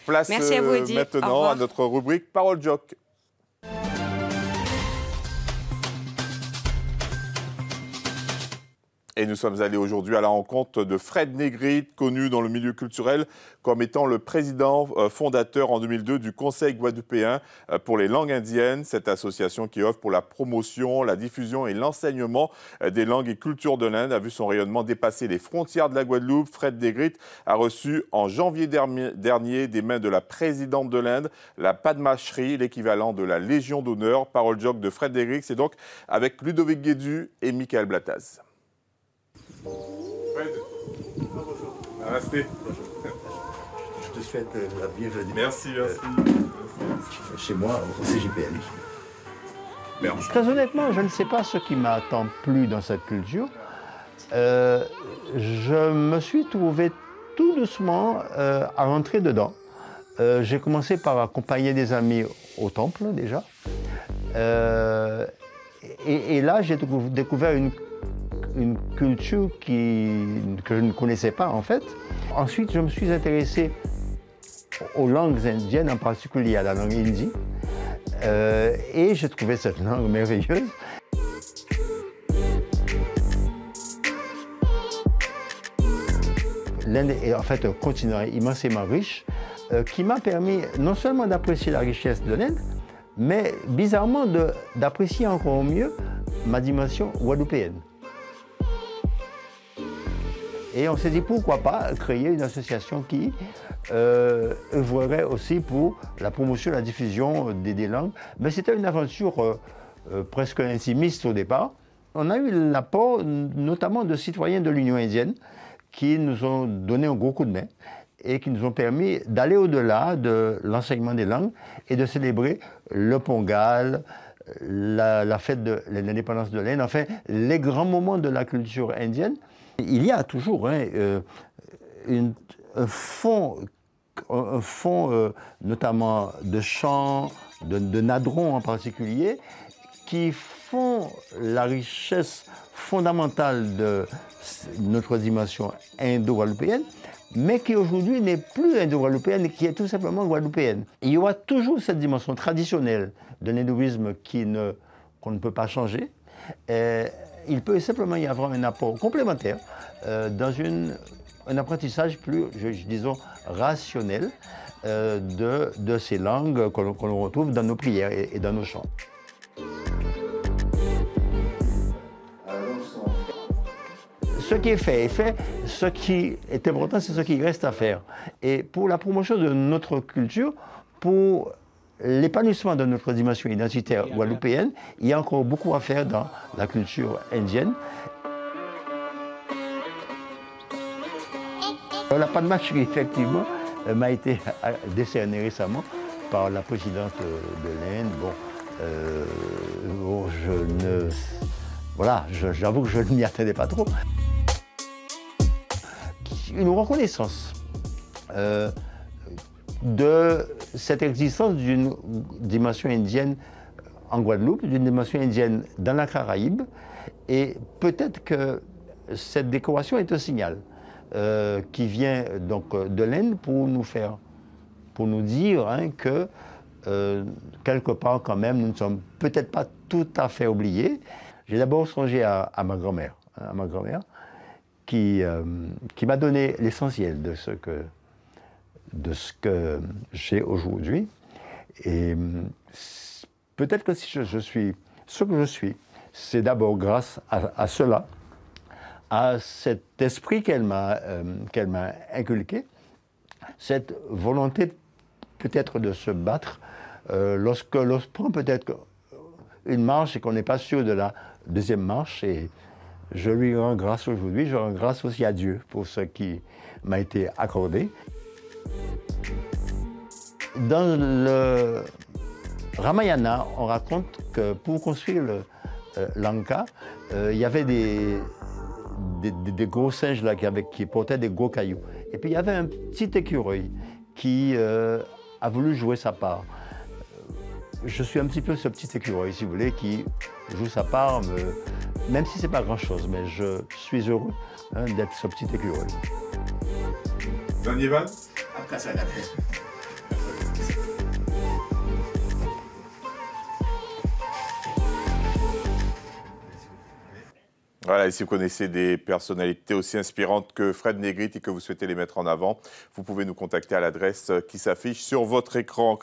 Place Merci à vous, Eddy. maintenant à notre rubrique Parole Joc. Et nous sommes allés aujourd'hui à la rencontre de Fred Negrite, connu dans le milieu culturel comme étant le président fondateur en 2002 du Conseil guadeloupéen pour les langues indiennes, cette association qui offre pour la promotion, la diffusion et l'enseignement des langues et cultures de l'Inde a vu son rayonnement dépasser les frontières de la Guadeloupe. Fred Negrite a reçu en janvier dernier des mains de la présidente de l'Inde la Padma Shri, l'équivalent de la Légion d'honneur. Parole Joc de Fred Negrite, c'est donc avec Ludovic Guédu et Michael Blattaz. Fred, Namasté. Je te souhaite la bienvenue. Merci. Chez moi, au CGPL. Très honnêtement, je ne sais pas ce qui m'a tant plu dans cette culture. Je me suis trouvé tout doucement à rentrer dedans. J'ai commencé par accompagner des amis au temple déjà. Et là, j'ai découvert une culture que je ne connaissais pas en fait. Ensuite, je me suis intéressé aux langues indiennes, en particulier à la langue hindi. Et j'ai trouvé cette langue merveilleuse. L'Inde est en fait un continent immensément riche qui m'a permis non seulement d'apprécier la richesse de l'Inde, mais bizarrement d'apprécier encore mieux ma dimension guadeloupéenne. Et on s'est dit pourquoi pas créer une association qui œuvrerait aussi pour la promotion et la diffusion des langues. Mais c'était une aventure presque intimiste au départ. On a eu l'apport notamment de citoyens de l'Union indienne qui nous ont donné un gros coup de main et qui nous ont permis d'aller au-delà de l'enseignement des langues et de célébrer le Pongal, la fête de l'indépendance de l'Inde, enfin les grands moments de la culture indienne. Il y a toujours un fond notamment de chants, de nadrons en particulier, qui font la richesse fondamentale de notre dimension indo-guadeloupéenne, mais qui aujourd'hui n'est plus indo-guadeloupéenne, qui est tout simplement guadeloupéenne. Il y aura toujours cette dimension traditionnelle de l'hindouisme qu'on ne peut pas changer. Il peut simplement y avoir un apport complémentaire dans un apprentissage plus, disons, rationnel de ces langues qu'on retrouve dans nos prières et dans nos chants. Ce qui est fait est fait. Ce qui est important, c'est ce qui reste à faire. Et pour la promotion de notre culture, pour l'épanouissement de notre dimension identitaire guadeloupéenne, il y a encore beaucoup à faire dans la culture indienne. La Padma Shri, effectivement, m'a été décernée récemment par la présidente de l'Inde. J'avoue que je ne m'y attendais pas trop. Une reconnaissance de cette existence d'une dimension indienne en Guadeloupe, d'une dimension indienne dans la Caraïbe, et peut-être que cette décoration est un signal qui vient donc de l'Inde pour nous dire que quelque part quand même nous ne sommes peut-être pas tout à fait oubliés. J'ai d'abord songé à ma grand-mère, qui m'a donné l'essentiel de ce que j'ai aujourd'hui. Et peut-être que si je suis ce que je suis, c'est d'abord grâce à cela, à cet esprit qu'elle m'a inculqué, cette volonté peut-être de se battre lorsque l'on prend peut-être une marche et qu'on n'est pas sûr de la deuxième marche. Et je lui rends grâce aujourd'hui, je rends grâce aussi à Dieu pour ce qui m'a été accordé. Dans le Ramayana, on raconte que pour construire le Lanka, il y avait des gros singes là, qui portaient des gros cailloux. Et puis il y avait un petit écureuil qui a voulu jouer sa part. Je suis un petit peu ce petit écureuil, si vous voulez, qui joue sa part, même si ce n'est pas grand-chose, mais je suis heureux d'être ce petit écureuil. Daniel Van ? Voilà, et si vous connaissez des personnalités aussi inspirantes que Fred Negrit et que vous souhaitez les mettre en avant, vous pouvez nous contacter à l'adresse qui s'affiche sur votre écran.